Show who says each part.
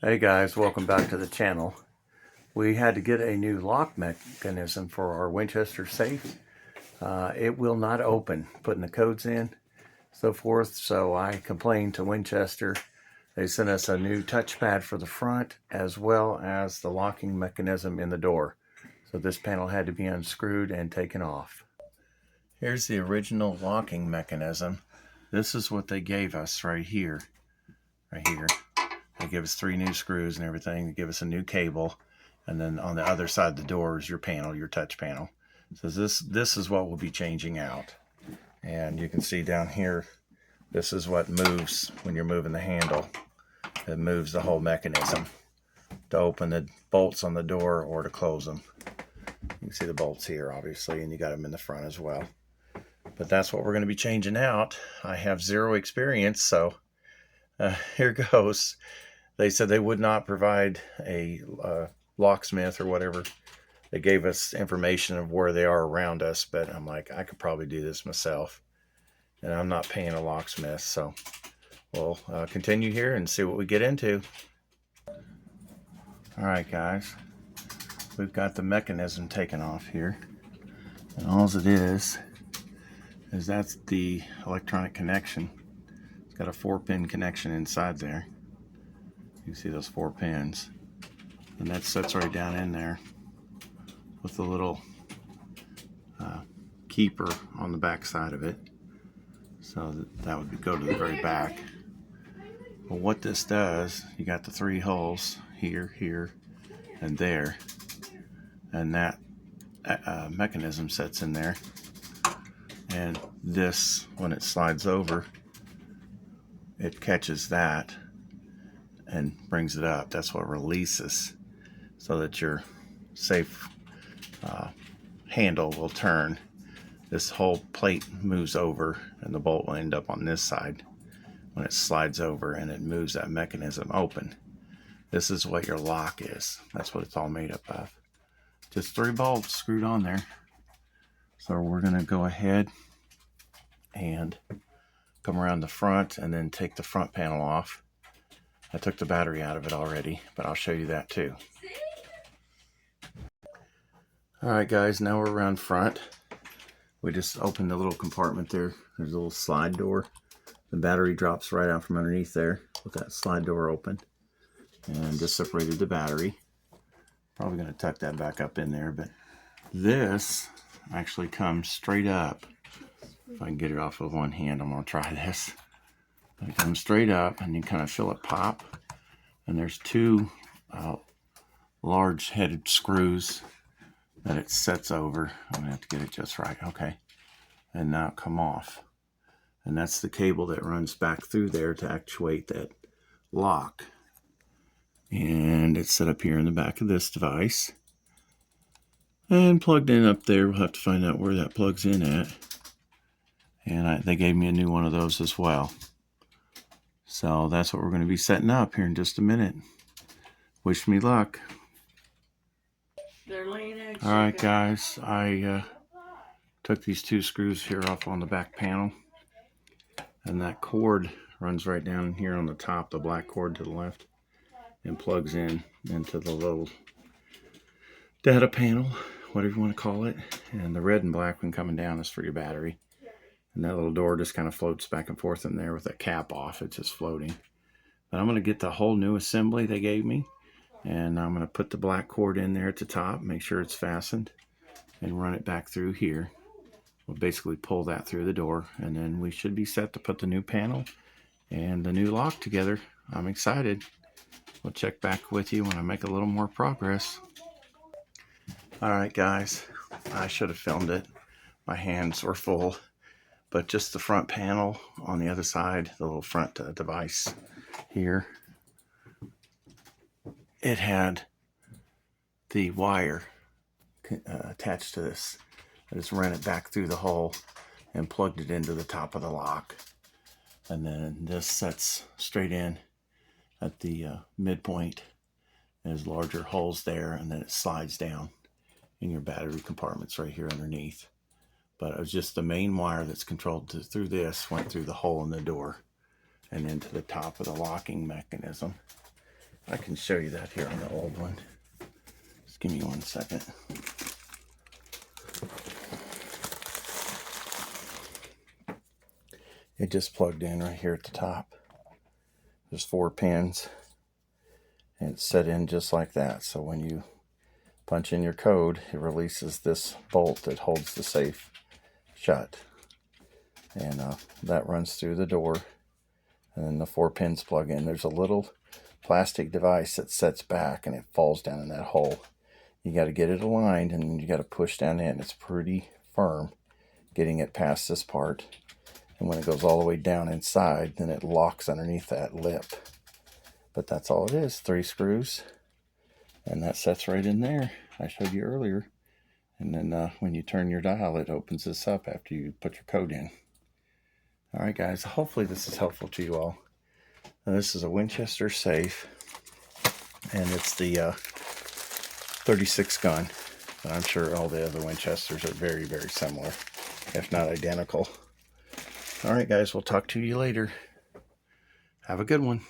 Speaker 1: Hey guys, welcome back to the channel. We had to get a new lock mechanism for our Winchester Safe. It will not open, putting the codes in, so forth. So I complained to Winchester. They sent us a new touchpad for the front as well as the locking mechanism in the door. So this panel had to be unscrewed and taken off. Here's the original locking mechanism. This is what they gave us right here. They give us 3 new screws and everything. They give us a new cable. And then on the other side of the door is your panel, your touch panel. So this is what we'll be changing out. And you can see down here, this is what moves when you're moving the handle. It moves the whole mechanism to open the bolts on the door or to close them. You can see the bolts here, obviously, and you got them in the front as well. But that's what we're going to be changing out. I have 0 experience, so here goes. They said they would not provide a locksmith or whatever. They gave us information of where they are around us, but I'm like, I could probably do this myself. And I'm not paying a locksmith, so we'll continue here and see what we get into. All right, guys. We've got the mechanism taken off here. And all it is that's the electronic connection. It's got a 4-pin connection inside there. You can see those 4 pins, and that sits right down in there with the little keeper on the back side of it. So that would go to the very back. But what this does, you got the 3 holes here, here, and there, and that mechanism sits in there. And this, when it slides over, it catches that and brings it up. That's what releases, so that your safe handle will turn. This whole plate moves over and the bolt will end up on this side when it slides over, and it moves that mechanism open. This is what your lock is. That's what it's all made up of. Just 3 bolts screwed on there. So we're going to go ahead and come around the front and then take the front panel off. I took the battery out of it already, but I'll show you that too. Alright guys, now we're around front. We just opened the little compartment there. There's a little slide door. The battery drops right out from underneath there with that slide door open. And just separated the battery. Probably going to tuck that back up in there, but this actually comes straight up. If I can get it off with one hand, I'm going to try this. It comes straight up, and you kind of feel it pop. And there's 2 large-headed screws that it sets over. I'm going to have to get it just right. Okay. And now come off. And that's the cable that runs back through there to actuate that lock. And it's set up here in the back of this device. And plugged in up there. We'll have to find out where that plugs in at. And they gave me a new one of those as well. So that's what we're going to be setting up here in just a minute. Wish me luck. Alright guys, I took these 2 screws here off on the back panel. And that cord runs right down here on the top, the black cord to the left. And plugs in into the little data panel, whatever you want to call it. And the red and black one coming down is for your battery. And that little door just kind of floats back and forth in there with that cap off. It's just floating. But I'm going to get the whole new assembly they gave me. And I'm going to put the black cord in there at the top. Make sure it's fastened. And run it back through here. We'll basically pull that through the door. And then we should be set to put the new panel and the new lock together. I'm excited. We'll check back with you when I make a little more progress. Alright guys. I should have filmed it. My hands were full. But just the front panel on the other side, the little front device here, it had the wire attached to this. I just ran it back through the hole and plugged it into the top of the lock. And then this sets straight in at the midpoint. There's larger holes there, and then it slides down in your battery compartments right here underneath. But it was just the main wire that's controlled through this, went through the hole in the door and into the top of the locking mechanism. I can show you that here on the old one. Just give me 1 second. It just plugged in right here at the top. There's 4 pins, and it's set in just like that. So when you punch in your code, it releases this bolt that holds the safe shut. And that runs through the door, and then the 4 pins plug in. There's a little plastic device that sets back, and it falls down in that hole. You got to get it aligned, and then you got to push down in. It's pretty firm getting it past this part. And when it goes all the way down inside, then it locks underneath that lip. But that's all it is, 3 screws. And that sets right in there. I showed you earlier. And then when you turn your dial, it opens this up after you put your code in. All right, guys, hopefully this is helpful to you all. Now, this is a Winchester Safe, and it's the 36 gun. But I'm sure all the other Winchesters are very, very similar, if not identical. All right, guys, we'll talk to you later. Have a good one.